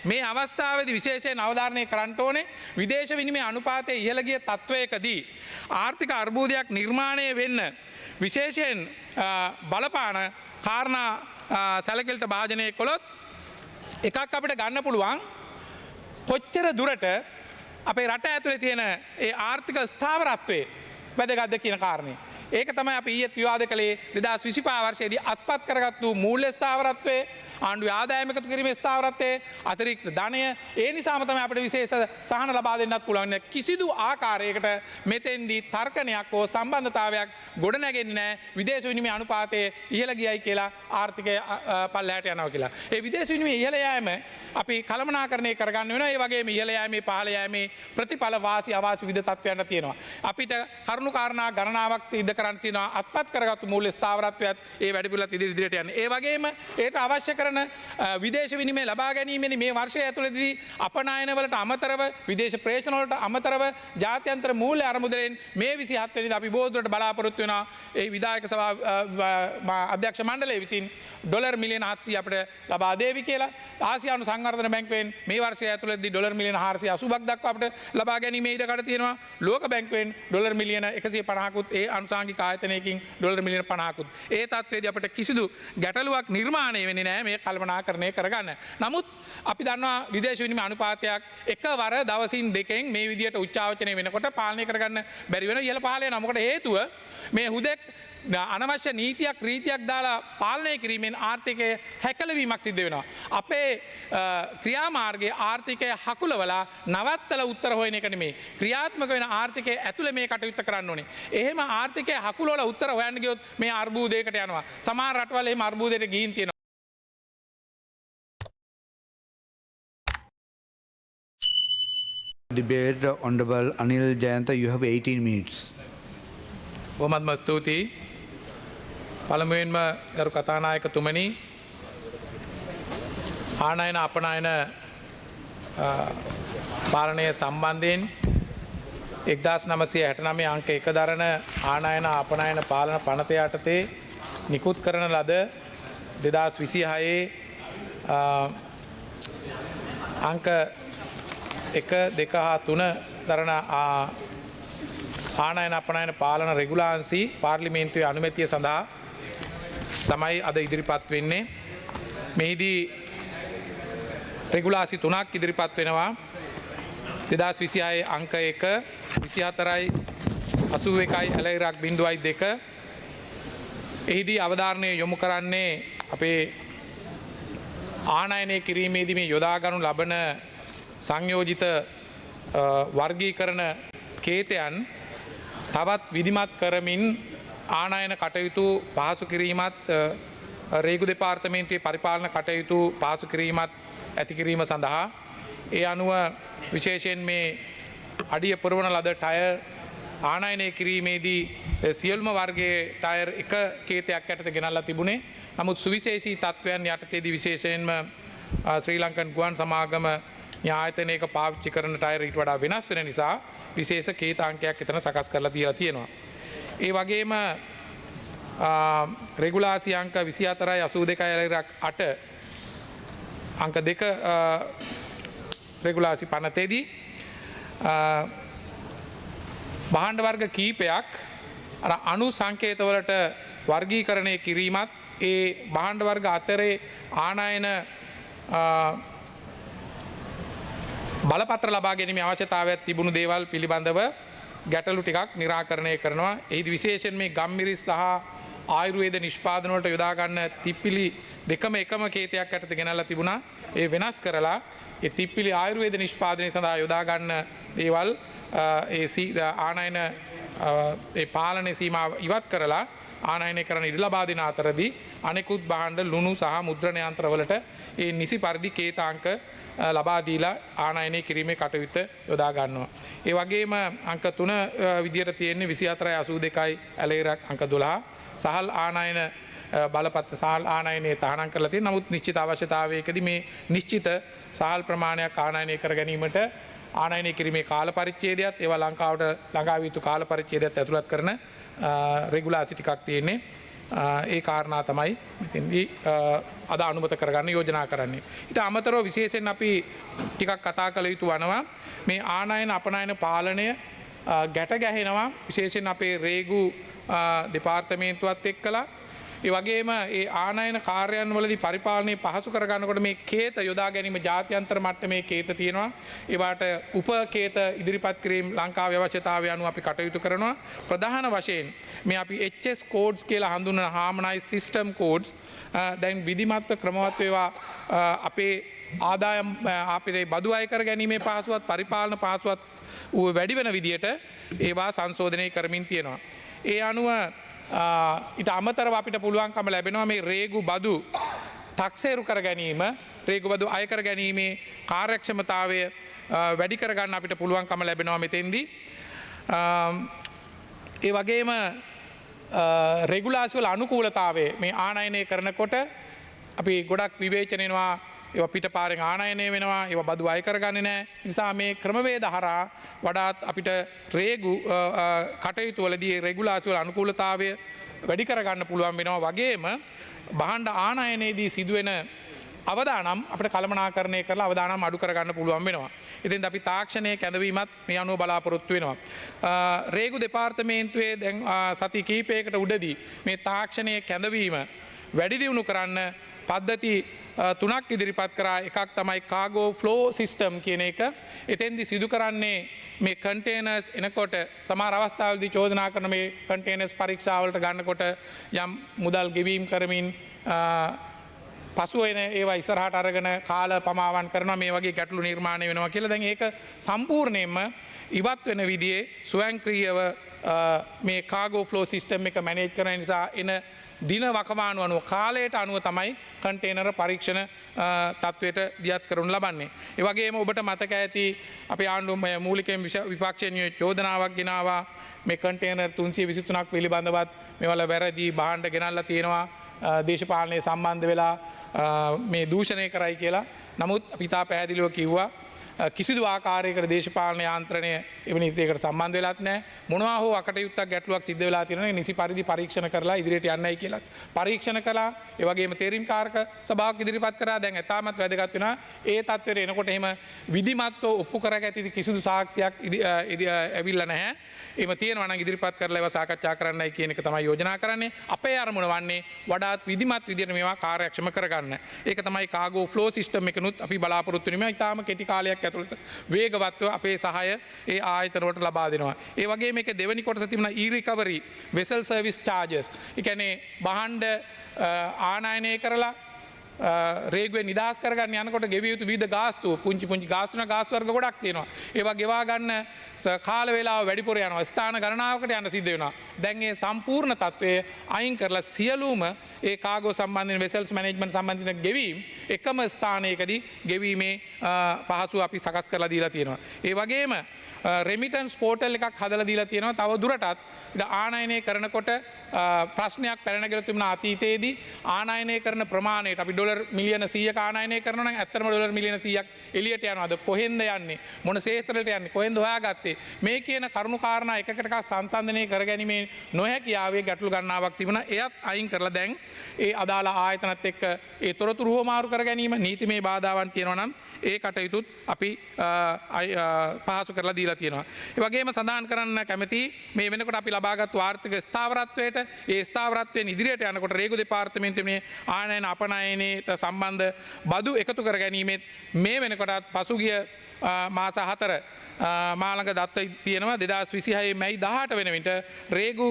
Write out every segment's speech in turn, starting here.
මේ අවස්ථාවේදී විශේෂයෙන් අවධාරණය කරන්න ඕනේ විදේශ විනිමය අනුපාතය ඉහළ ගිය තත්වයකදී ආර්ථික අර්බුදයක් නිර්මාණය වෙන්න විශේෂයෙන් බලපාන කාරණා සැලකිලිට භාජනය කළොත් එකක් අපිට ගන්න පුළුවන් කොච්චර දුරට අපේ රට ඇතුලේ තියෙන ඒ ආර්ථික ස්ථාවරත්වයේ වැදගත්ද කියන කාරණේ. ඒක තමයි අපි ඊයේ විවාද කළේ 2025 වර්ෂයේදී අත්පත් කරගත්තු මූල්‍ය ස්ථාවරත්වයේ ආණ්ඩුවේ ආදායම එකතු කිරීමේ ස්ථාවරත්වයේ අතිරික්ත ධනය ඒ නිසාම තමයි අපිට විශේෂ සහන ලබා දෙන්නත් පුළුවන්. කිසිදු ආකාරයකට මෙතෙන්දී තර්කණයක් හෝ සම්බන්ධතාවයක් ගොඩ නැගෙන්නේ නැහැ විදේශ විනිමය අනුපාතයේ ඉහළ ගියයි කියලා ආර්ථිකය පල්ලෙහාට යනවා කියලා. ඒ විදේශ විනිමය ඉහළ යෑම අපි කළමනාකරණය කරගන්න වෙනවා. ඒ වගේම ඉහළ යෑමේ පහළ යෑමේ ප්‍රතිඵල වාසි අවාසි විවිධ තත්ත්වයන්ට තියෙනවා. අපිට කරුණු කාරණා ගණනාවක් සිද්ධ කරන්න තියෙනවා. අත්පත් කරගත්තු මූල්‍ය ස්ථාවරත්වයත් ඒ වැඩපිළිවෙලත් ඉදිරියට යන්නේ. ඒ වගේම ඒට අවශ්‍ය කරන විදේශ විනිමය ලබා ගැනීමේදී මේ වර්ෂය ඇතුළතදී අපනයනවලට අමතරව විදේශ ප්‍රේෂණ වලට අමතරව ජාත්‍යන්තර මූල්‍ය අරමුදලෙන් මේ 27 වෙනිදා අපි බොහෝ දුරට බලාපොරොත්තු වෙනවා. ඒ විධායක සභාව අධ්‍යක්ෂ මණ්ඩලය විසින් ඩොලර් මිලියන 700 අපිට ලබා දේවි කියලා. ආසියානු සංවර්ධන බැංකුවෙන් මේ වර්ෂය ඇතුළතදී ඩොලර් මිලියන 480ක් දක්වා අපිට ලබා ගැනීමේ ඉඩකඩ තියෙනවා. ලෝක බැංකුවෙන් ඩොලර් මිලියන 150කුත් ඒ අනුසාංගික ආයතනයකින් ඩොලර් මිලියන 50කුත්. ඒ තත්ත්වයේදී අපිට කිසිදු ගැටලුවක් නිර්මාණය වෙන්නේ නැහැ මේ කල්පනාකරණය කරගන්න. නමුත් අපි දන්නවා විදේශ විනිමය අනුපාතයක් එකවර දවසින් දෙකෙන් මේ විදියට උච්චාවචනය වෙනකොට පාලනය කරගන්න බැරි වෙන ඉහළ පහළ යනවා. මොකද හේතුව මේ හුදෙක් අනවශ්‍ය නීතියක් රීතියක් දාලා පාලනය කිරීමෙන් ආර්ථිකය හැකලවීමක් සිද්ධ වෙනවා. අපේ ක්‍රියාමාර්ගයේ ආර්ථිකය හකුලවලා නවත්තල උත්තර හොයන එක නෙමෙයි. ක්‍රියාත්මක වෙන ආර්ථිකයේ ඇතුළේ මේ කටයුත්ත කරන්න ඕනේ. එහෙම ආර්ථිකය හකුලවලා උත්තර හොයන්න ගියොත් මේ අර්බුදයකට යනවා. සමහර රටවල් එහෙම අර්බුදයට ගිහින් තියෙනවා. Debate Honorable Anil Jayanta, you have 18 minutes. බොහොමත්ම ස්තුතියි. පළමුවෙන්ම ගරු කතානායකතුමනි ආනයන අපනයන පාලනය සම්බන්ධයෙන් 1969 අංක 1 දරන ආනයන අපනයන පාලන පනත යටතේ නිකුත් කරන ලද 2026 අංක 1, 2 හා 3 දරන ආනයන අපනයන පාලන රෙගුලාන්සි පාර්ලිමේන්තුවේ අනුමැතිය සඳහා තමයි අද ඉදිරිපත් වෙන්නේ. මෙහිදී රෙගුලාසි 3ක් ඉදිරිපත් වෙනවා. 2026 අංක 1, 24යි 81යි ඇලයිරක් 0.2. එහිදී අවධාරණය යොමු කරන්නේ අපේ ආනයනය කිරීමේදී මේ යොදා ගනු ලබන සංයෝජිත වර්ගීකරණ කේතයන් තවත් විධිමත් කරමින් ආනයන කටයුතු පහසු කිරීමත් රේගු දෙපාර්තමේන්තුවේ පරිපාලන කටයුතු පහසු කිරීමත් ඇති කිරීම සඳහා ඒ අනුව විශේෂයෙන් මේ අඩිය පුරවන ලද ටයර් ආනයනය කිරීමේදී සියලුම වර්ගයේ ටයර් එක කේතයක් යටතේ ගෙනල්ලා තිබුණේ. නමුත් සුවිශේෂී තත්ත්වයන් යටතේදී විශේෂයෙන්ම ශ්‍රී ලංකන් ගුවන් සමාගම න්‍යායතනයක පාවිච්චි කරන ටයර් ඊට වඩා වෙනස් වෙන නිසා විශේෂ කේතාංකයක් එතන සකස් කරලා තියලා තියෙනවා. ඒ වගේම රෙගුලාසි අංක 24යි 82යි 8 අංක 2 රෙගුලාසි පනතේදී භාණ්ඩ වර්ග කීපයක් අර අණු සංකේතවලට වර්ගීකරණය කිරීමත් ඒ භාණ්ඩ වර්ග අතරේ ආනයන බලපත්‍ර ලබා ගැනීමේ අවශ්‍යතාවයක් තිබුණු දේවල් පිළිබඳව ගැටලු ටිකක් निराකරණය කරනවා. එහිදී විශේෂයෙන් මේ ගම්මිරිස් සහ ආයුර්වේද නිෂ්පාදන වලට යොදා ගන්න තිප්පිලි දෙකම එකම කේතයක් යටතේ ගෙනල්ලා තිබුණා. ඒ වෙනස් කරලා ඒ තිප්පිලි ආයුර්වේද නිෂ්පාදනය සඳහා යොදා ගන්න දේවල් ඒ ආනයන ඒ පාලන සීමාව ඉවත් කරලා ආනයනය කරන ඉඩ ලබා දෙන අතරදී අනෙකුත් භාණ්ඩ ලුණු සහ මුද්‍රණ යන්ත්‍රවලට ඒ නිසි පරිදි කේතාංක ලබා දීලා ආනයනය කිරීමේ කටයුත්ත යොදා ගන්නවා. ඒ වගේම අංක 3 විදියට තියෙන්නේ 24යි 82යි ඇලේරක් අංක 12 සහල් ආනයන බලපත්‍ර සහල් ආනයනයේ තහනම් කරලා තියෙනවා. නමුත් නිශ්චිත අවශ්‍යතාවයකදී මේ නිශ්චිත සහල් ප්‍රමාණයක් ආනයනය කර ගැනීමට ආනයනය කිරීමේ කාල පරිච්ඡේදයත් ඒවා ලංකාවට ළඟා විය යුතු කාල පරිච්ඡේදයත් ඇතුළත් කරන රෙගුලාසි ටිකක් තියෙන්නේ. ඒ කාරණා තමයි මෙතෙන්දී අද අනුමත කරගන්න යෝජනා කරන්නේ. ඊට අමතරව විශේෂයෙන් අපි ටිකක් කතා කළ යුතු වනවා මේ ආනයන අපනයන පාලනය ගැට ගැහෙනවා විශේෂයෙන් අපේ රේගු දෙපාර්තමේන්තුවත් එක්කලා. ඒ වගේම ඒ ආනයන කාර්යයන් වලදී පරිපාලනය පහසු කරගන්නකොට මේ කේත යොදා ගැනීම ජාත්‍යන්තර මට්ටමේ කේත තියෙනවා. ඒවට උපකේත ඉදිරිපත් කිරීම ලංකාවේ අවශ්‍යතාවය අනුව අපි කටයුතු කරනවා. ප්‍රධාන වශයෙන් මේ අපි HS codes කියලා හඳුන්වන harmonized system codes දැන් විධිමත්ව ක්‍රමවත් වේවා අපේ ආදායම් අපේ බදු අය කර ගැනීමේ පහසුවත් පරිපාලන පහසුවත් වැඩි වෙන විදියට ඒවා සංශෝධනය කරමින් තියෙනවා. ඒ අනුව ඊට අමතරව අපිට පුළුවන්කම ලැබෙනවා මේ රේගු බදු 탁සේරු කර ගැනීම රේගු බදු අය කර ගැනීමේ කාර්යක්ෂමතාවය වැඩි කරගන්න අපිට පුළුවන්කම ලැබෙනවා මෙතෙන්දී. ඒ වගේම රෙගුලාසිවල අනුකූලතාවය මේ ආනයනය කරනකොට අපි ගොඩක් විවේචනයනවා ඒවා පිට පාරෙන් ආනයනය වෙනවා ඒවා බදු අය කරගන්නේ නැහැ. නිසා මේ ක්‍රමවේද හරහා වඩාත් අපිට රේගු කටයුතු වලදී රෙගුලාසි වල අනුකූලතාවය වැඩි කරගන්න පුළුවන් වෙනවා. වගේම භාණ්ඩ ආනයනයේදී සිදුවෙන අවදානම් අපිට කළමනාකරණය කරලා අවදානම් අඩු කරගන්න පුළුවන් වෙනවා. ඉතින් අපි තාක්ෂණයේ කැඳවීමත් මේ අනුව බලාපොරොත්තු වෙනවා. රේගු දෙපාර්තමේන්තුවේ දැන් සති කිහිපයකට උඩදී මේ තාක්ෂණයේ කැඳවීම වැඩි දියුණු කරන්න පද්ධති තුනක් ඉදිරිපත් කරා. එකක් තමයි කාගෝ ෆ්ලෝ සිස්ටම් කියන එක. එතෙන්දි සිදු කරන්නේ මේ කන්ටේනර්ස් එනකොට සමහර අවස්ථාවලදී චෝදනා කරන මේ කන්ටේනර්ස් පරීක්ෂාවලට ගන්නකොට යම් මුදල් ගෙවීම් කරමින් පසුව එන ඒවා ඉස්සරහට අරගෙන කාල පමාවන් කරනවා මේ වගේ ගැටලු නිර්මාණය වෙනවා කියලා. දැන් ඒක සම්පූර්ණයෙන්ම ඉවත් වෙන විදිහේ ස්වයංක්‍රීයව මේ කාගෝ ෆ්ලෝ සිස්ටම් එක මැනේජ් කරන නිසා එන දින වකවානු අනුව කාලයට අනුව තමයි කන්ටේනර පරීක්ෂණ තත්ත්වයට දියත් කරනු ලබන්නේ. ඒ වගේම ඔබට මතක ඇති අපේ ආණ්ඩුව මූලිකයෙන් විපක්ෂයෙන් චෝදනාවක් ගෙනාවා මේ කන්ටේනර් 323ක් පිළිබඳවත් මේවල වැරදි භාණ්ඩ ගෙනල්ලා තියෙනවා දේශපාලනයේ සම්බන්ධ වෙලා මේ දූෂණය කරයි කියලා. නමුත් අපි තා පැහැදිලිව කිව්වා කිසිදු ආකාරයකට දේශපාලන යාන්ත්‍රණය එවැනි විදිහකට සම්බන්ධ වෙලත් නැහැ. මොනවා හෝ අකටයුත්තක් ගැටලුවක් සිද්ධ වෙලා තියෙනවා නිසි පරිදි පරීක්ෂණ කරලා ඉදිරියට යන්නයි කියලාත් පරීක්ෂණ කළා. ඒ වගේම තේරීම්කාරක සභාවක් ඉදිරිපත් කරා. දැන් එතාමත් වැදගත් වෙනවා ඒ තත්ත්වයට එනකොට එහෙම විධිමත්ව ඔප්පු කරගැති කිසිදු සාක්ෂියක් ඇවිල්ලා නැහැ. එහෙම තියෙනවා නම් ඉදිරිපත් කරලා ඒවා සාකච්ඡා කරන්නයි කියන එක තමයි යෝජනා කරන්නේ. අපේ අරමුණ වන්නේ වඩාත් විධිමත් විදිහට මේවා කාර්යක්ෂම කරගන්න. ඒක තමයි කාගෝ ෆ්ලෝ සිස්ටම් එකනුත් අපි බලාපොරොත්තු වෙන්නේ. ඉතාලම කෙටි කාලයක් ඇතුළත වේගවත්ව අපේ සහාය ඒ ආයතනවලට ලබා දෙනවා. ඒ වගේ මේක දෙවෙනි කොටස තිබුණා e-recovery vessel service charges. ඒ කියන්නේ භාණ්ඩ ආනයනය කරලා රේගුවේ නිදහස් කරගන්න යනකොට ගෙවිය යුතු විවිධ ගාස්තු පුංචි ගාස්තු වර්ග ගොඩක් තියෙනවා. ඒවා ගෙවා ගන්න කාල වේලාව වැඩිපුර යනවා. ස්ථාන ගණනාවකට යන්න සිද්ධ වෙනවා. දැන් මේ සම්පූර්ණ තත්ත්වය අයින් කරලා සියලුම ඒ කාගෝ සම්බන්ධයෙන් වෙසල්ස් මැනේජ්මන්ට් සම්බන්ධයෙන් ගෙවීම් එකම ස්ථානයකදී ගෙවීමේ පහසුව අපි සකස් කරලා දීලා තියෙනවා. ඒ වගේම රෙමිටන්ස් පෝටල් එකක් හදලා දීලා තියෙනවා. තව දුරටත් ආනයනය කරනකොට ප්‍රශ්නයක් පැනනගෙන තිබුණා අතීතයේදී ආනයනය කරන ප්‍රමාණයට අපි ඩොලර් මිලියන 100ක ආනයනය කරනවා නම් ඇත්තටම ඩොලර් මිලියන 100ක් එළියට යනවාද කොහෙන්ද යන්නේ මොන ක්ෂේත්‍රවලට යන්නේ කොහෙන්ද හොයාගත්තේ මේ කියන කරුණු කාරණා එකකට සංසන්දනය කරගැනීමේ නොහැකියාවේ ගැටලු ගණනාවක් තිබුණා. එයත් අයින් කරලා දැන් ඒ අදාළ ආයතනත් එක්ක ඒ තොරතුරු හොමාරු කර ගැනීම නීතිමය බාධාවන් තියෙනවා නම් ඒ කටයුතුත් අපි පහසු කරලා දීලා තියෙනවා. ඒ වගේම සඳහන් කරන්න කැමති මේ වෙනකොට අපි ලබාගත්තු ආර්ථික ස්ථාවරත්වයට ඒ ස්ථාවරත්වයෙන් ඉදිරියට යනකොට රේගු දෙපාර්තමේන්තුවේ ආනයන අපනයනයට සම්බන්ධ බදු එකතු කර ගැනීමෙත් මේ වෙනකොටත් පසුගිය මාස 4 මාළඟ දත්ත තියෙනවා 2026 මැයි 18 වෙන විට රේගු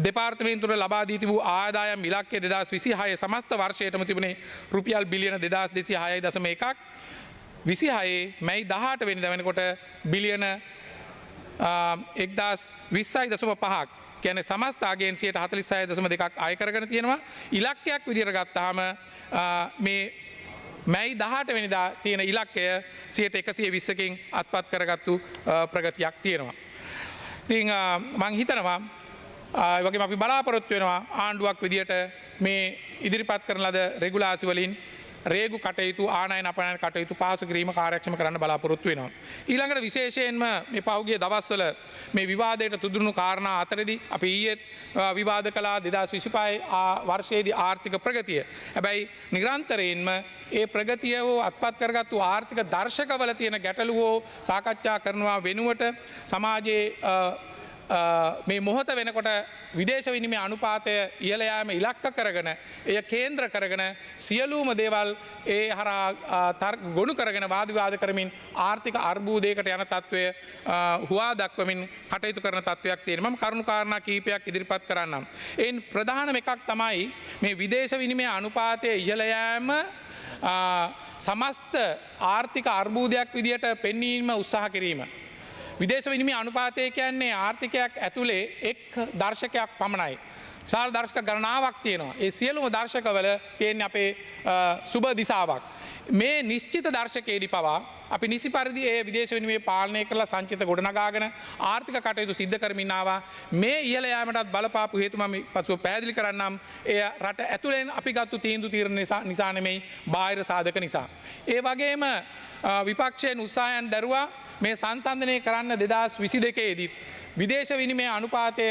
දෙපාර්තමේන්තුවට ලබා දී තිබූ ආදායම් ඉලක්කය 2026 සමස්ත වර්ෂයටම තිබුණේ රුපියල් බිලියන 2206.1ක් 26 මැයි 18 වෙනිදා වෙනකොට බිලියන 1020.5ක් කියන්නේ සමස්ත ආගේන්සියට 46.2ක් අය කරගෙන තියෙනවා. ඉලක්කයක් විදිහට ගත්තාම මේ මැයි 18 වෙනිදා තියෙන ඉලක්කය 120%කින් අත්පත් කරගත්තු ප්‍රගතියක් තියෙනවා. ඉතින් මම හිතනවා ඒ වගේම අපි බලාපොරොත්තු වෙනවා ආණ්ඩුවක් විදිහට මේ ඉදිරිපත් කරන ලද රෙගුලාසි වලින් රේගු කටයුතු ආනයන අපනයන කටයුතු පාසු කිරීම කාර්යක්ෂම කරන්න බලාපොරොත්තු වෙනවා. ඊළඟට විශේෂයෙන්ම මේ පෞගිය දවස්වල මේ විවාදයට තුදුණු කාරණා අතරදී අපි ඊයේත් විවාද කළා 2025 වර්ෂයේදී ආර්ථික ප්‍රගතිය. හැබැයි නිරන්තරයෙන්ම ඒ ප්‍රගතිය හෝ අත්පත් කරගත්තු ආර්ථික දර්ශකවල තියෙන ගැටලු හෝ සාකච්ඡා කරනවා වෙනුවට සමාජයේ මේ මොහොත වෙනකොට විදේශ විනිමය අනුපාතය ඉහළ යාම ඉලක්ක කරගෙන එය කේන්ද්‍ර කරගෙන සියලුම දේවල් ඒ හරහා ගොනු කරගෙන වාද විවාද කරමින් ආර්ථික අර්බුදයකට යන තත්ත්වය හුවා දක්වමින් කටයුතු කරන තත්ත්වයක් තියෙනවා. මම කරුණු කාරණා කිහිපයක් ඉදිරිපත් කරන්නම්. එයින් ප්‍රධානම එකක් තමයි මේ විදේශ විනිමය අනුපාතය ඉහළ යාම සමස්ත ආර්ථික අර්බුදයක් විදියට පෙන්වීම උත්සාහ කිරීම. විදේශ විනිමය අනුපාතය කියන්නේ ආර්ථිකයක් ඇතුලේ එක් දර්ශකයක් පමණයි. විශාල දර්ශක ගණනාවක් තියෙනවා. ඒ සියලුම දර්ශකවල තියෙන්නේ අපේ සුබ දිශාවක්. මේ නිශ්චිත දර්ශකයේදී පවා අපි නිසි පරිදි ඒ විදේශ විනිමය පාලනය කරලා සංචිත ගොඩනගාගෙන ආර්ථික කටයුතු සිද්ධ කරමින් ආවා. මේ ඉහළ යාමටත් බලපාපු හේතු මම පසුව පැහැදිලි කරන්නම්. එය රට ඇතුලෙන් අපි ගත්තු තීන්දුව తీරන නිසා නෙමෙයි බාහිර සාධක නිසා. ඒ වගේම විපක්ෂයෙන් උත්සාහයන් දරුවා මේ සංසන්ධනය කරන්න 2022 දීත් විදේශ විනිමය අනුපාතය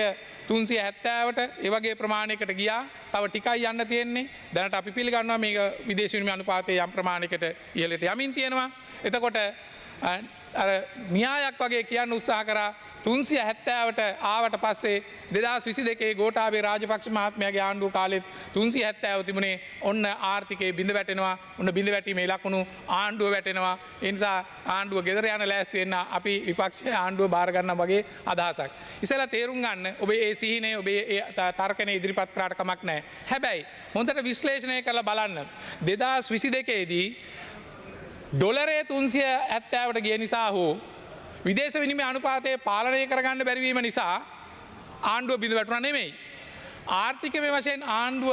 370ට ඒ වගේ ප්‍රමාණයකට ගියා. තව ටිකයි යන්න තියෙන්නේ. දැනට අපි පිළිගන්නවා මේක විදේශ විනිමය අනුපාතය යම් ප්‍රමාණයකට ඉහළට යමින් තියෙනවා. එතකොට අර න්‍යායක් වගේ කියන්න උත්සාහ කරා 370ට ආවට පස්සේ 2022 ගෝඨාභය රාජපක්ෂ මහත්මයාගේ ආණ්ඩුව කාලෙත් 370 තිබුණේ ඔන්න ආර්ථිකයේ බිඳ වැටෙනවා. ඔන්න බිඳ වැටීමේ ලකුණු ආණ්ඩුව වැටෙනවා. ඒ නිසා ආණ්ඩුව ගෙදර යන ලෑස්ති වෙන්න අපි විපක්ෂයේ ආණ්ඩුව බාර ගන්න වගේ අදහසක්. ඉතින්ලා තේරුම් ගන්න ඔබේ ඒ සිහිනේ ඔබේ ඒ තර්කනේ ඉදිරිපත් කරාට කමක් නැහැ. හැබැයි හොඳට විශ්ලේෂණය කරලා බලන්න 2022 දී ඩොලරේ 370ට ගිය නිසා හෝ විදේශ විනිමය අනුපාතය පාලනය කරගන්න බැරිවීම නිසා ආණ්ඩුව බිඳ වැටුණා නෙමෙයි. ආර්ථිකමය වශයෙන් ආණ්ඩුව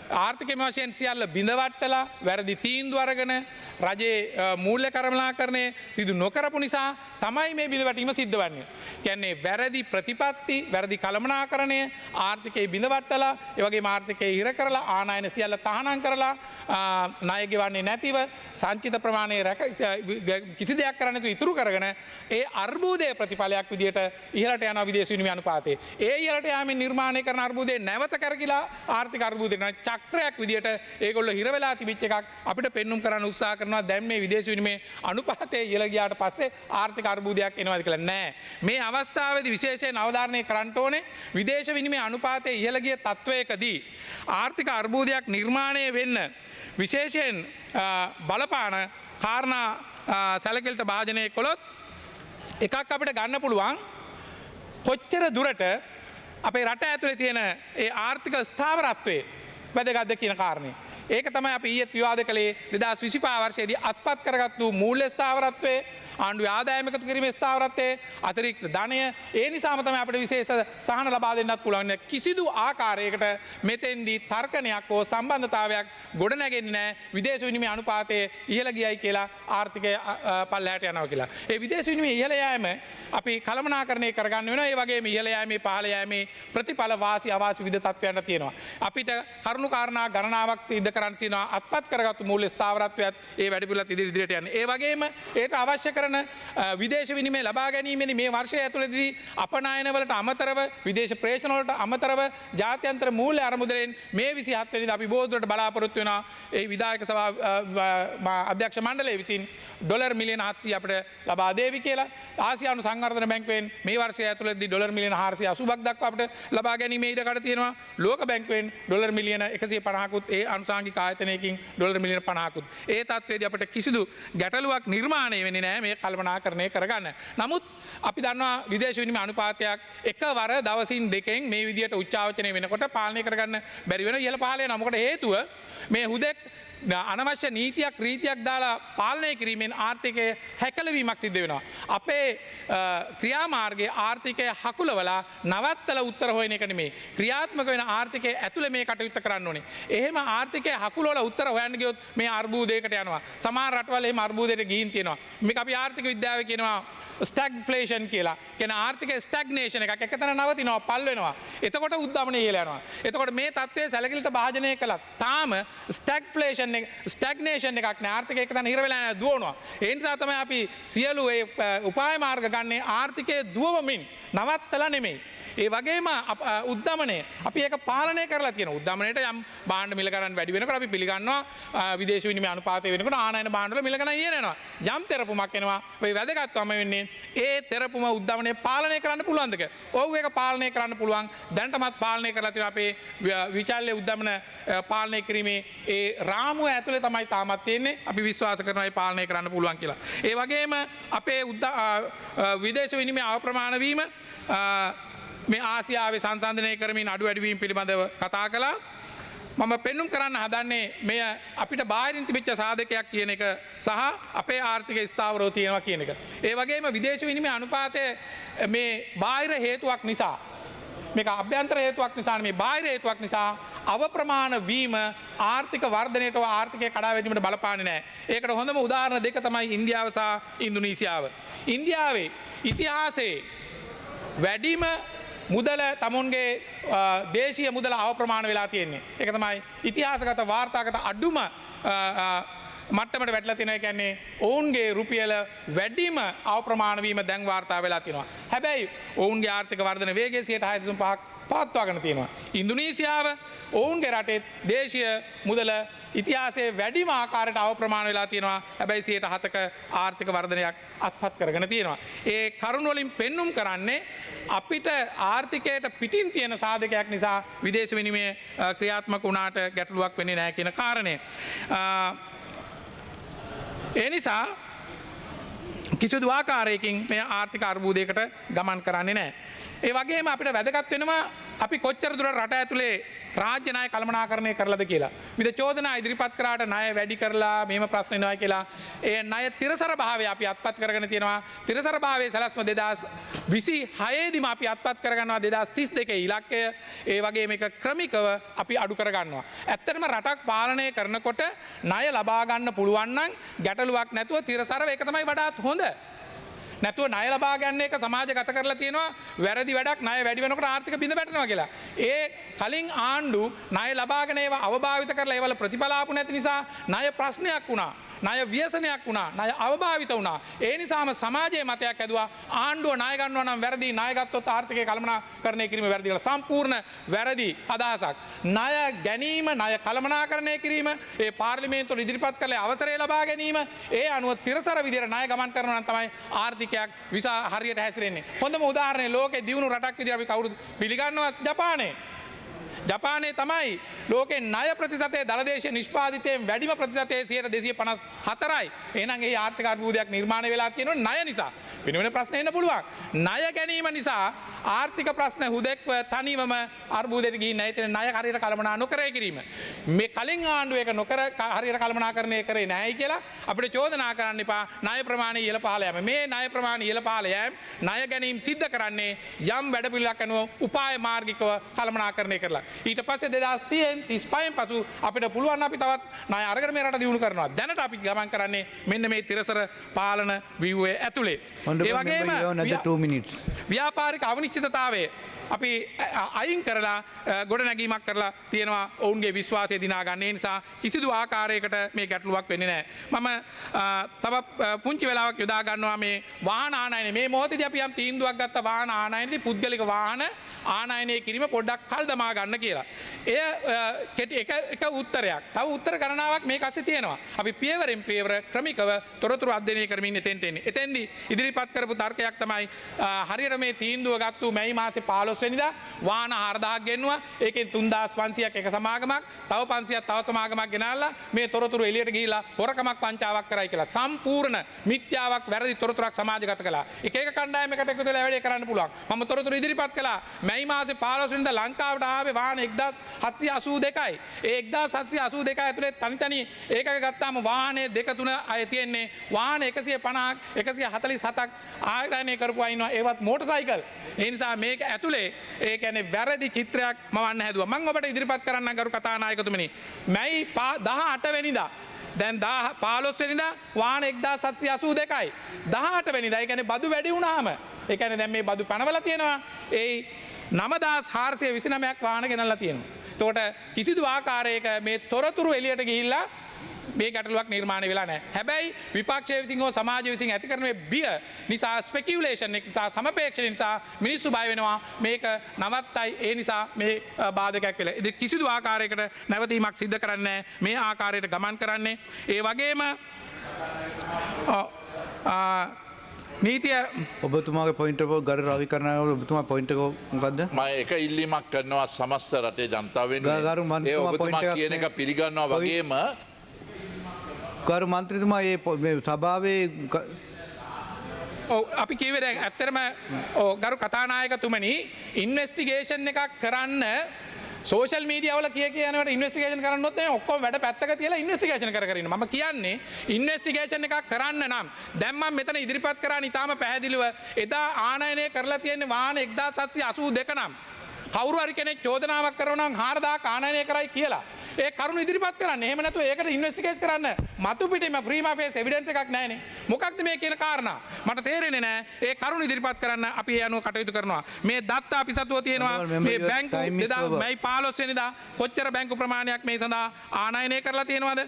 ආර්ථිකමය වශයෙන් සියල්ල බිඳවට්ටලා වැරදි තීන්දුව අරගෙන රජයේ මූල්‍ය කළමනාකරණය සිදු නොකරපු නිසා තමයි මේ බිඳ වැටීම සිද්ධ වෙන්නේ. කියන්නේ වැරදි ප්‍රතිපත්ති, වැරදි කළමනාකරණය ආර්ථිකයේ බිඳවට්ටලා, ඒ වගේම ආර්ථිකයේ හිර කරලා ආනයන සියල්ල තහනම් කරලා ණය ගෙවන්නේ නැතිව සංචිත ප්‍රමාණය කිසි දෙයක් කරන්න නැතුව ඉතුරු කරගෙන ඒ අර්බුදයේ ප්‍රතිඵලයක් විදියට ඉහළට යන විදේශ විනිමය අනුපාතය. ඒ ඉහළට යාමෙන් නිර්මාණය කරන අර්බුදේ නැවත කරකිලා ආර්ථික අර්බුදේ චක්‍රයක් විදියට ඒගොල්ලෝ හිර වෙලා තිබිච්ච එකක් අපිට පෙන්눔 කරන්න උත්සාහ කරනවා. දැන් මේ විදේශ විනිමය අනුපාතය ඉහළ ගියාට පස්සේ ආර්ථික අර්බුදයක් එනවාද කියලා නෑ. මේ අවස්ථාවේදී විශේෂයෙන් අවධාරණය කරන්න ඕනේ විදේශ විනිමය අනුපාතය ඉහළ ගිය තත්වයකදී ආර්ථික අර්බුදයක් නිර්මාණය වෙන්න විශේෂයෙන් බලපාන කාරණා සැලකිලිට භාජනය කළොත් එකක් අපිට ගන්න පුළුවන් කොච්චර දුරට අපේ රට ඇතුලේ තියෙන ඒ ආර්ථික ස්ථාවරත්වයේ වැදගත්ද කියන කාරණේ. ඒක තමයි අපි ඊයේත් විවාද කළේ 2025 වර්ෂයේදී අත්පත් කරගත්තු මූල්‍ය ස්ථාවරත්වයේ ආණ්ඩුවේ ආදායම එකතු කිරීමේ ස්ථාවරත්වයේ අතිරික්ත ධනය ඒ නිසාම තමයි අපිට විශේෂ සහන ලබා දෙන්නත් පුළුවන්. කිසිදු ආකාරයකට මෙතෙන්දී තර්කණයක් හෝ සම්බන්ධතාවයක් ගොඩ නැගෙන්නේ නැහැ විදේශ විනිමය අනුපාතය ඉහළ ගියයි කියලා ආර්ථිකය පල්ලෙහාට යනවා කියලා. ඒ විදේශ විනිමය ඉහළ යෑම අපි කළමනාකරණය කරගන්න වෙනවා. ඒ වගේම ඉහළ යෑමේ පහළ යෑමේ ප්‍රතිඵල වාසි අවාසි විවිධ තත්ත්වයන්ට තියෙනවා. අපිට කරුණු කාරණා ගණනාවක් සිද්ධ කරන්න තියෙනවා. අත්පත් කරගත්තු මූල්‍ය ස්ථාවරත්වයත් ඒ වැඩපිළිවෙලත් ඉදිරියට යන්නේ. ඒ වගේම ඒට අවශ්‍ය කරන විදේශ විනිමය ලබා ගැනීමේදී මේ වර්ෂය ඇතුළතදී අපනයනවලට අමතරව විදේශ ප්‍රේෂණ වලට අමතරව ජාත්‍යන්තර මූල්‍ය අරමුදලෙන් මේ 27 වෙනිදා අපි බෝධුවට බලාපොරොත්තු වෙනවා. ඒ විධායක සභා අධ්‍යක්ෂ මණ්ඩලය විසින් ඩොලර් මිලියන 700 අපිට ලබා දේවි කියලා. ආසියානු සංවර්ධන බැංකුවෙන් මේ වර්ෂය ඇතුළතදී ඩොලර් මිලියන 480ක් දක්වා අපිට ලබා ගැනීම ඉඩකඩ තියෙනවා. ලෝක බැංකුවෙන් ඩොලර් මිලියන 150කුත් ඒ අනුසාංගික ආයතනයකින් ඩොලර් මිලියන 50කුත්. ඒ තත්ත්වයේදී අපිට කිසිදු ගැටලුවක් නිර්මාණය වෙන්නේ නැහැ මේ කල්පනාකරණය කරගන්න. නමුත් අපි දන්නවා විදේශ විනිමය අනුපාතයක් එකවර දවසින් දෙකෙන් මේ විදියට උච්චාවචනය වෙනකොට පාලනය කරගන්න බැරි වෙනවා. ඉහළ පහළ යනවා. මොකද හේතුව මේ හුදෙක් අනවශ්‍ය නීතියක් රීතියක් දාලා පාලනය කිරීමෙන් ආර්ථිකය හැකලවීමක් සිද්ධ වෙනවා. අපේ ක්‍රියාමාර්ගයේ ආර්ථිකය හකුලවලා නවත්තලා උත්තර හොයන එක නෙමෙයි. ක්‍රියාත්මක වෙන ආර්ථිකයේ ඇතුළේ මේ කටයුත්ත කරන්න ඕනේ. එහෙම ආර්ථිකය හකුලවලා උත්තර හොයන්න ගියොත් මේ අර්බුදයකට යනවා. සමහර රටවල් එහෙම අර්බුදයට ගිහින් තියෙනවා. මේක අපි ආර්ථික විද්‍යාවේ කියනවා ස්ටැග්ෆ්ලේෂන් කියලා. කියන ආර්ථික ස්ටැග්නේෂන් එකක් එකතන නවතිනවා, පල් වෙනවා. එතකොට උද්දමනය ඉහළ යනවා. එතකොට මේ තත්ත්වය සැලකිලිට භාජනය කළා. තාම ස්ටැග්ෆ්ලේෂන් ස්ටැග්නේෂන් එකක් නෑ ආර්ථිකය එක තැන හිර වෙලා නෑ දුවනවා. ඒ නිසා තමයි අපි සියලු ඒ උපාය මාර්ග ගන්නේ ආර්ථිකය දුවවමින් නවත්තලා නෙමෙයි. ඒ වගේම උද්දමනය අපි ඒක පාලනය කරලා තියෙන උද්දමනයට යම් භාණ්ඩ මිල ගණන් වැඩි වෙනකොට අපි පිළිගන්නවා විදේශ විනිමය අනුපාතය වෙනකොට ආනයන භාණ්ඩවල මිල ගණන් ඉහළ යනවා. යම් තෙරපුමක් එනවා. ඔය වැදගත්වම වෙන්නේ ඒ තෙරපුම උද්දමනය පාලනය කරන්න පුළුවන්ද කියලා. ඔව් ඒක පාලනය කරන්න පුළුවන්. දැනටමත් පාලනය කරලා තියෙනවා අපේ විචල්්‍ය උද්දමන පාලනය කිරීමේ ඒ රාමුව ඇතුලේ තමයි තාමත් තියෙන්නේ. අපි විශ්වාස කරනවා ඒ පාලනය කරන්න පුළුවන් කියලා. ඒ වගේම අපේ විදේශ විනිමය අප්‍රමාණ වීම මේ ආසියාවේ සංසන්ධනය කරමින් අඩු වැඩිවීම පිළිබඳව කතා කළා. මම පෙන්නුම් කරන්න හදන්නේ මෙය අපිට බාහිරින් තිබිච්ච සාධකයක් කියන එක සහ අපේ ආර්ථික ස්ථාවරව තියෙනවා කියන එක. ඒ වගේම විදේශ විනිමය අනුපාතය මේ බාහිර හේතුවක් නිසා මේක අභ්‍යන්තර හේතුවක් නිසා මේ බාහිර හේතුවක් නිසා අවප්‍රමාණ වීම ආර්ථික වර්ධනයට ආර්ථිකය කඩා වැටීමට බලපාන්නේ නැහැ. ඒකට හොඳම උදාහරණ දෙක තමයි ඉන්දියාව සහ ඉන්දුනීසියාව. ඉන්දියාවේ ඉතිහාසයේ වැඩිම මුදල තමුන්ගේ දේශීය මුදල අවප්‍රමාණ වෙලා තියෙන්නේ. ඒක තමයි ඉතිහාසගත වාර්තාගත අඩුම මට්ටමට වැටලා තියෙනවා. කියන්නේ ඔවුන්ගේ රුපියල වැඩිම අවප්‍රමාණ වීම දැන් වාර්තා වෙලා තියෙනවා. හැබැයි ඔවුන්ගේ ආර්ථික වර්ධන වේගය 6.5% පවත්වාගෙන තියෙනවා. ඉන්දුනීසියාව ඔවුන්ගේ රටේ දේශීය මුදල ඉතිහාසයේ වැඩිම ආකාරයට අවප්‍රමාණ වෙලා තියෙනවා. හැබැයි 7%ක ආර්ථික වර්ධනයක් අත්පත් කරගෙන තියෙනවා. ඒ කරුණ වලින් පෙන්눔 කරන්නේ අපිට ආර්ථිකයට පිටින් තියෙන සාධකයක් නිසා විදේශ විනිමය ක්‍රියාත්මක වුණාට ගැටලුවක් වෙන්නේ නැහැ කියන කාරණය. ඒ නිසා කිසිදු ආකාරයකින් මේ ආර්ථික අර්බුදයකට ගමන් කරන්නේ නැහැ. ඒ වගේම අපිට වැදගත් වෙනවා අපි කොච්චර දුර රට ඇතුලේ රාජ්‍ය ණය කළමනාකරණය කරලාද කියලා. විවිධ චෝදනා ඉදිරිපත් කරාට ණය වැඩි කරලා මෙහෙම ප්‍රශ්න එනවා කියලා. ඒ ණය තිරසර භාවය අපි අත්පත් කරගෙන තියෙනවා. තිරසර භාවයේ සැලැස්ම 2026 දීම අපි අත්පත් කරගන්නවා 2032 ඉලක්කය. ඒ වගේම මේක ක්‍රමිකව අපි අඩු කරගන්නවා. ඇත්තටම රටක් පාලනය කරනකොට ණය ලබා ගන්න පුළුවන් නම් ගැටලුවක් නැතුව තිරසරව ඒක තමයි වඩාත් හොඳ. නැතුව ණය ලබා ගන්න එක සමාජගත කරලා තියෙනවා වැරදි වැඩක් ණය වැඩි වෙනකොට ආර්ථික බිඳ වැටෙනවා කියලා. ඒ කලින් ආණ්ඩු ණය ලබාගෙන ඒවා අවභාවිත කරලා ඒවල ප්‍රතිඵල ආපු නැති නිසා ණය ප්‍රශ්නයක් වුණා. ණය ව්‍යසනයක් වුණා. ණය අවභාවිත වුණා. ඒ නිසාම සමාජයේ මතයක් ඇදුවා ආණ්ඩුව ණය ගන්නවා නම් වැරදි ණය ගත්තොත් ආර්ථිකය කළමනාකරණය කිරීම වැරදි කියලා. සම්පූර්ණ වැරදි අදහසක්. ණය ගැනීම ණය කළමනාකරණය කිරීම ඒ පාර්ලිමේන්තුවට ඉදිරිපත් කළ අවසරය ලබා ගැනීම ඒ අනුව තිරසර විදිහට ණය ගමන් කරනවා නම් තමයි ආර්ථිකයක් විසා හරියට හැසිරෙන්නේ. හොඳම උදාහරණය ලෝකේ දියුණු රටක් විදිහට අපි කවුරුත් පිළිගන්නවා ජපානය. ජපානයේ තමයි ලෝකේ ණය ප්‍රතිශතයේ දළදේශීය නිෂ්පාදිතයෙන් වැඩිම ප්‍රතිශතයේ 254යි. එහෙනම් ඒ ආර්ථික අර්බුදයක් නිර්මාණය වෙලා තියෙනවා ණය නිසා. වෙන ප්‍රශ්න එන්න පුළුවන්. ණය ගැනීම නිසා ආර්ථික ප්‍රශ්න හුදෙක්ව තනිවම අර්බුදයට ගිහින් නැහැ. ඒ ණය හරියට කළමනා නොකරේ කිරීම. මේ කලින් ආණ්ඩුව ඒක නොකර හරියට කළමනාකරණය කරේ නැහැයි කියලා අපිට චෝදනා කරන්න එපා. ණය ප්‍රමාණය ඉහළ පහළ යෑම. මේ ණය ප්‍රමාණය ඉහළ පහළ යෑම ණය ගැනීම සිද්ධ කරන්නේ යම් වැඩපිළිවෙලක් අනුව උපාය මාර්ගිකව කළමනාකරණය කරලා. ඊට පස්සේ 2035න් පසු අපිට පුළුවන් අපි තවත් ණය අරගෙන මේ රට දියුණු කරනවා. දැනට අපි ගමන් කරන්නේ මෙන්න මේ තිරසර පාලන ව්‍යුහය ඇතුලේ. ඒ වගේම ව්‍යාපාරික අවිනිශ්චිතතාවය අපි අයින් කරලා ගොඩනැගීමක් කරලා තියෙනවා ඔවුන්ගේ විශ්වාසය දිනා ගන්න. ඒ නිසා කිසිදු ආකාරයකට මේ ගැටලුවක් වෙන්නේ නැහැ. මම තව පුංචි වෙලාවක් යොදා ගන්නවා මේ වාහන ආනයනය. මේ මොහොතේදී අපි යම් තීන්දුවක් ගත්ත වාහන ආනයනයේදී පුද්ගලික වාහන ආනයනය කිරීම පොඩ්ඩක් කල් දමා ගන්න කියලා. එය එක උත්තරයක්. තව උත්තර ගණනාවක් මේක ඇස්සේ තියෙනවා. අපි පියවරෙන් පියවර ක්‍රමිකව තොරතුරු අධ්‍යයනය කරමින් එතෙන්ට එන්නේ. එතෙන්දී ඉදිරිපත් කරපු තර්කයක් තමයි හරියට මේ තීන්දුව ගත්තු මැයි මාසේ 15 වෙනිදා වාහන 4000ක් ගෙන්නුවා. ඒකෙන් 3500ක් එක සමාගමක්, තව 500ක් තව සමාගමක් ගෙනාලා මේ තොරතුරු එළියට ගිහිලා හොරකමක් වංචාවක් කරයි කියලා සම්පූර්ණ මිත්‍යාවක් වැරදි තොරතුරක් සමාජගත කළා. එක කණ්ඩායමකට එකතු වෙලා වැඩේ කරන්න පුළුවන්. මම තොරතුරු ඉදිරිපත් කළා. මැයි මාසේ 15 වෙනිදා ලංකාවට ආවේ වාහන 1782යි. ඒ 1782 ඇතුලේ තනි ඒකක ගත්තාම වාහනේ දෙක තුන අය තියෙන්නේ. වාහන 150ක් 147ක් ආයතනය කරපු අය ඉන්නවා. ඒවත් මෝටර් සයිකල්. ඒ නිසා මේක ඇතුලේ ඒ කියන්නේ වැරදි චිත්‍රයක් මවන්න හැදුවා. මම ඔබට ඉදිරිපත් කරන්න ගරු කතානායකතුමනි. මැයි 18 වෙනිදා දැන් 15 වෙනිදා වාහන 1782යි. 18 වෙනිදා ඒ කියන්නේ බදු වැඩි වුණාම ඒ කියන්නේ දැන් මේ බදු පනවලා තියෙනවා. ඒ 9429ක් වාහන ගෙනල්ලා තියෙනවා. එතකොට කිසිදු ආකාරයක මේ තොරතුරු එළියට ගිහිල්ලා මේ ගැටලුවක් නිර්මාණය වෙලා නැහැ. හැබැයි විපක්ෂය විසින් හෝ සමාජය විසින් ඇති කරන මේ බිය නිසා ස්පෙකියුලේෂන් එක නිසා සමපේක්ෂණ නිසා මිනිස්සු බය වෙනවා මේක නවත්තයි ඒ නිසා මේ බාධකයක් වෙලා. ඉතින් කිසිදු ආකාරයකට නැවතීමක් සිද්ධ කරන්නේ මේ ආකාරයට ගමන් කරන්නේ. ඒ වගේම නීතිය ඔබතුමාගේ පොයින්ට ගර රවි කරන ඔබතුමා පොයින්ට මොකක්ද ම එක ඉල්ලිමක් කරනවා සමස්ත රටේ ජනතාවෙන් ගරු මන්ත්‍රී ඒ ඔබතුමා point එකක් කියන එක පිළිගන්නවා වගේම ගරු මන්ත්‍රීතුමා මේ සභාවේ අපි කිවේ දැන් ඇත්තරම ගරු කතානායකතුමනි ඉන්වෙස්ටිගේෂන් එකක් කරන්න සෝෂල් මීඩියවල කියනට ඉන්වස්ටිගේෂන් කරන්නොත් ඔක්කොම වැඩ පැත්තක තියලා ඉන්වස්ටිගේෂන් කරගෙන මම කියන්නේ ඉන්වස්ටිගේෂන් එකක් කරන්න නම් දැන් මම මෙතන ඉදිරිපත් කරා නිතාම පැහැදිලිව එදා ආනයනය කරලා තියෙන වාහන 1782 නම් කවුරු හරි කෙනෙක් චෝදනාවක් කරනවා නම් 4000 ආනයනය කරයි කියලා ඒ කරුණු ඉදිරිපත් කරන්න. එහෙම නැතුව ඒකට ඉන්වෙස්ටිගේට් කරන්න මතු පිටින්ම ප්‍රීමා ෆේස් එවිඩන්ස් එකක් නැහැනේ. මොකක්ද මේ කියන කාරණා? මට තේරෙන්නේ නැහැ. ඒ කරුණු ඉදිරිපත් කරන්න අපි ඒ අනුව කටයුතු කරනවා. මේ දත්ත අපි සතුව තියෙනවා. මේ බැංකු 2015 වෙනිදා කොච්චර බැංකු ප්‍රමාණයක් මේ සඳහා ආනයනය කරලා තියෙනවද?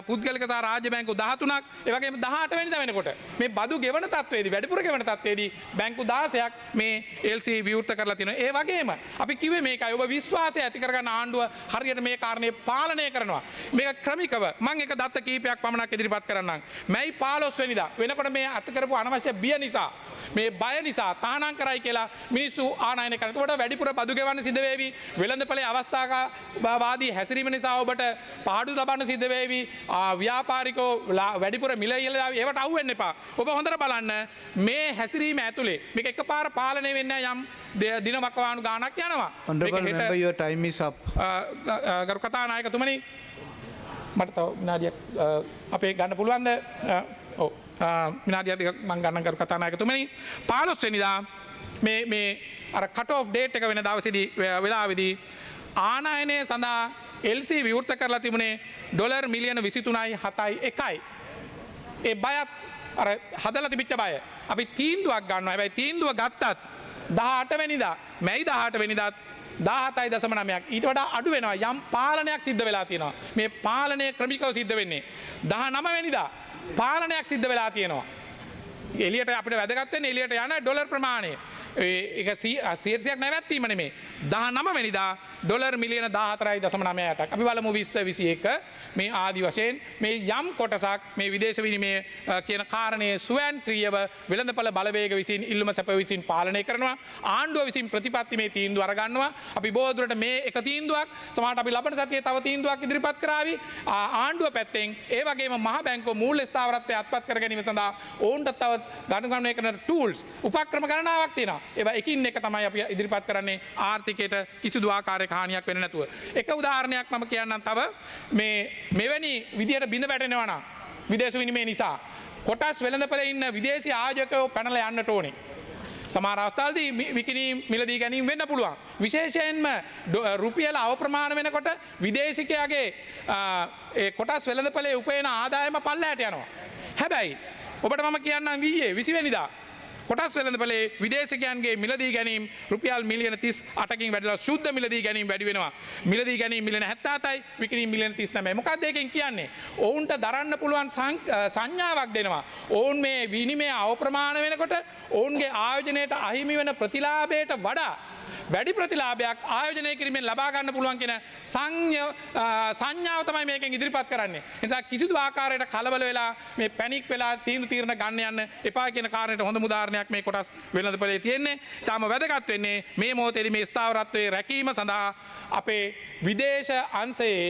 පුද්ගලික සහ රාජ්‍ය බැංකු 13ක්, ඒ වගේම 18 වෙනිදා වෙනකොට මේ බදු ගෙවන තත්ත්වයේදී වැඩිපුර ගෙවන තත්ත්වයේදී බැංකු 16ක් මේ LC විවෘත කරලා තියෙනවා. ඒ වගේම අපි කිව්වේ මේකයි ඔබ විශ්වාසය ඇති කරගන්න ආණ්ඩුව හරියට මේ කාරණේ පාලනය කරනවා. මේක ක්‍රමිකව මම එක දත්ත කීපයක් පමණක් ඉදිරිපත් කරන්නම්. මැයි 15 වෙනිදා වෙනකොට මේ අත් කරපු අනවශ්‍ය බිය නිසා මේ බය නිසා තහනම් කරයි කියලා මිනිස්සු ආනයනය කරනවා. ඒකට වැඩිපුර බදු ගෙවන්න සිද්ධ වේවි. වෙළඳපොලේ අවස්ථාවාදී හැසිරීම නිසා ඔබට පාඩු ලබන්න සිද්ධ වේවි. ව්‍යාපාරිකෝ වැඩිපුර මිල ඉහළ ඒවට අහු වෙන්න එපා. ඔබ හොඳට බලන්න මේ හැසිරීම ඇතුලේ මේක එකපාර පාලනය වෙන්නේ යම් දින වකවානු ගාණක් යනවා. honorable member your time is up. ගරු කතානායකතුමනි මට තව විනාඩියක් අපේ ගන්න පුළුවන්ද? ඔව් විනාඩියක් දෙකක් මම ගන්න කරු කතානායකතුමනි 15 වෙනිදා මේ අර කට් ඔෆ් ඩේට් එක වෙන දවසේදී වෙලාවේදී ආනයනය සඳහා LC විවෘත කරලා තිබුණේ ඩොලර් මිලියන 23.71යි. ඒ බයත් අර හදලා තිබිච්ච බය අපි තීන්දුවක් ගන්නවා. හැබැයි තීන්දුව ගත්තත් 18 වෙනිදා මැයි 18 වෙනිදාත් 17.9ක් ඊට වඩා අඩු වෙනවා. යම් පාලනයක් සිද්ධ වෙලා තියෙනවා. මේ පාලනය ක්‍රමිකව සිද්ධ වෙන්නේ 19 වෙනිදා පාලනයක් සිද්ධ වෙලා තියෙනවා. එලියට අපිට වැදගත් වෙන්නේ එලියට යන ඩොලර් ප්‍රමාණය. ඒක 100ක් නැවැත්වීම නෙමෙයි. 19 වෙනිදා ඩොලර් මිලියන 14.98ක්. අපි බලමු 20 21 මේ ආදි වශයෙන් මේ යම් කොටසක් මේ විදේශ විනිමය කියන කාරණයේ ස්වයංක්‍රීයව වෙළඳපොළ බලවේග විසින් ඉල්ලුම සැප විසින් පාලනය කරනවා. ආණ්ඩුව විසින් ප්‍රතිපත්ති මේ තීන්දුව අරගන්නවා. අපි බොහෝ දුරට මේ එක තීන්දුවක් සමහරට අපි ලබන සතියේ තව තීන්දුවක් ඉදිරිපත් කරાવી. ආණ්ඩුව පැත්තෙන් ඒ වගේම මහ බැංකුව මූල්‍ය ස්ථාවරත්වය අත්පත් කර ගැනීම සඳහා ඕන්ට තව ගණනගමනය කරන ටූල්ස් උපක්‍රම ගණනාවක් තියෙනවා. ඒවා එකින් එක තමයි අපි ඉදිරිපත් කරන්නේ ආර්ථිකයට කිසිදු ආකාරයක හානියක් වෙන්නේ නැතුව. එක උදාහරණයක් මම කියන්නම් තව මෙවැනි විදියට බිඳ වැටෙනවා නම් විදේශ විනිමය නිසා කොටස් වෙළඳපොලේ ඉන්න විදේශී ආයෝජකයෝ පැනලා යන්නට ඕනේ. සමහර අවස්ථාවලදී විකිණීම් මිලදී ගැනීම වෙන්න පුළුවන්. විශේෂයෙන්ම රුපියල අවප්‍රමාණ වෙනකොට විදේශිකයාගේ ඒ කොටස් වෙළඳපොලේ උපයන ආදායම පල්ලයට යනවා. හැබැයි ඔබට මම කියන්නම් 20 වෙනිදා කොටස් වෙළඳපොලේ විදේශිකයන්ගේ මිලදී ගැනීම රුපියල් මිලියන 38කින් වැඩිලා ශුද්ධ මිලදී ගැනීම වැඩි වෙනවා. මිලදී ගැනීම මිලියන 77යි, විකිණීම් මිලියන 39යි. මොකක්ද ඒකෙන් කියන්නේ? ඔවුන්ට දරන්න පුළුවන් සංඥාවක් දෙනවා. ඔවුන් මේ විනිමය අවප්‍රමාණ වෙනකොට ඔවුන්ගේ ආයෝජනයට අහිමි වෙන ප්‍රතිලාභයට වඩා වැඩි ප්‍රතිලාභයක් ආයෝජනය කිරීමෙන් ලබා ගන්න පුළුවන් කියන සංඥාව තමයි මේකෙන් ඉදිරිපත් කරන්නේ. ඒ නිසා කිසිදු ආකාරයකට කලබල වෙලා මේ පැනික් වෙලා තීරණ ගන්න යන්න එපා කියන කාරණයට හොඳ උදාහරණයක් මේ කොටස් වෙළඳපොලේ තියෙන්නේ. තාම වැදගත් වෙන්නේ මේ මොහොතේදී මේ ස්ථාවරත්වයේ රැකීම සඳහා අපේ විදේශ අංශයේ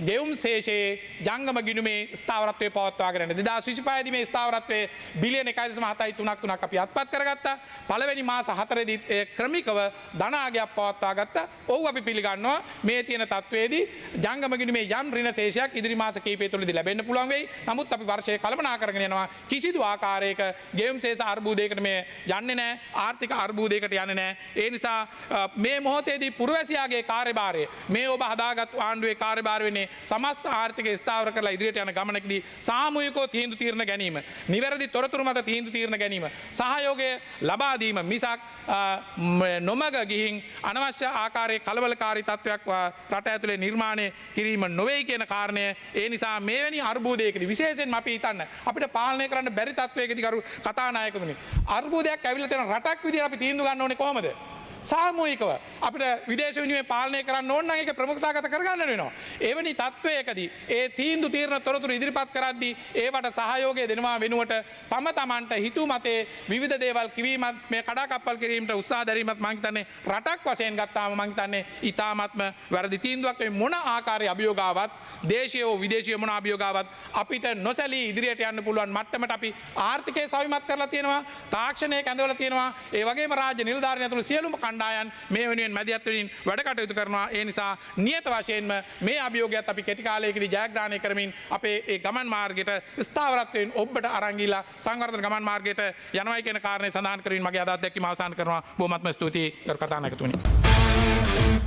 ගෙවුම් ශේෂයේ ජංගම ගිණුමේ ස්ථාවරත්වය පවත්වාගෙන යන 2025 දී මේ ස්ථාවරත්වයේ බිලියන 1.73ක් අපි අත්පත් කරගත්තා. පළවෙනි මාස 4දී ඒ ක්‍රමිකව ධනාගයක් පවත්වා ගත්තා. ඔව් අපි පිළිගන්නවා මේ තියෙන තත්වයේදී ජංගම ගිණුමේ යම් ඍණ ශේෂයක් ඉදිරි මාස කිහිපය තුළදී ලැබෙන්න පුළුවන් වෙයි. නමුත් අපි වර්ෂයේ කළමනා කරගෙන යනවා කිසිදු ආකාරයක ගෙවුම් ශේෂ අර්බුදයකට මේ යන්නේ නැහැ. ආර්ථික අර්බුදයකට යන්නේ නැහැ. ඒ නිසා මේ මොහොතේදී පුරවැසියාගේ කාර්යභාරය මේ ඔබ හදාගත් ආණ්ඩුවේ කාර්යභාරය වෙන්නේ කරන්නේ සමස්ත ආර්ථික ස්ථාවර කරලා ඉදිරියට යන ගමනකදී සාමූහිකව තීන්දුව తీරන ගැනීම, නිවැරදි තොරතුරු මත තීන්දුව తీරන ගැනීම, සහයෝගය ලබා දීම මිසක් නොමග ගිහින් අනවශ්‍ය ආකාරයේ කලබලකාරී තත්වයක් රට ඇතුලේ නිර්මාණය කිරීම නොවේයි කියන කාරණය. ඒ නිසා මේවැනි අර්බුදයකදී විශේෂයෙන්ම අපි හිතන්න අපිට පාලනය කරන්න බැරි තත්වයකදී කරු කතානායකතුමනි අර්බුදයක් ඇවිල්ලා තියෙන රටක් විදිහට අපි තීන්දුව ගන්න ඕනේ කොහොමද? සාමූහිකව අපිට විදේශ විනිමය පාලනය කරන්න ඕන නම් ඒක ප්‍රමුඛතාවගත කරගන්න වෙනවා. එවැනි තත්වයකදී ඒ තීන්දුව తీරන තොරතුරු ඉදිරිපත් කරද්දී ඒවට සහයෝගය දෙනවා වෙනුවට තම තමන්ට හිතු මතේ විවිධ දේවල් කිවීමත් මේ කඩාකප්පල් කිරීමට උත්සාහ දැරීමත් මම හිතන්නේ රටක් වශයෙන් ගත්තාම මම හිතන්නේ ඊටාත්ම වැරදි තීන්දුවක්. මේ මොන ආකාරයේ අභියෝගාවත් දේශීය හෝ විදේශීය මොන අභියෝගාවත් අපිට නොසැලී ඉදිරියට යන්න පුළුවන් මට්ටමට අපි ආර්ථිකය සවිමත් කරලා තියෙනවා, තාක්ෂණය කැඳවලා තියෙනවා. ඒ වගේම රාජ්‍ය නිලධාරීන් ඇතුළු සියලුම කණ්ඩායම් මේ වෙනුවෙන් මැදිහත් වෙමින් වැඩ කටයුතු කරනවා. ඒ නිසා නියත වශයෙන්ම මේ අභියෝගයත් අපි කෙටි කාලයකදී ජයග්‍රහණය කරමින් අපේ ඒ ගමන් මාර්ගයට ස්ථාවරත්වයෙන් ඔබට අරන් ගිලා සංවර්ධන ගමන් මාර්ගයට යනවායි කියන කාරණේ සඳහන් කරමින් මගේ අදහස් දැක්වීම අවසන් කරනවා. බොහොමත්ම ස්තුතියි ගරු කතානායකතුමනි.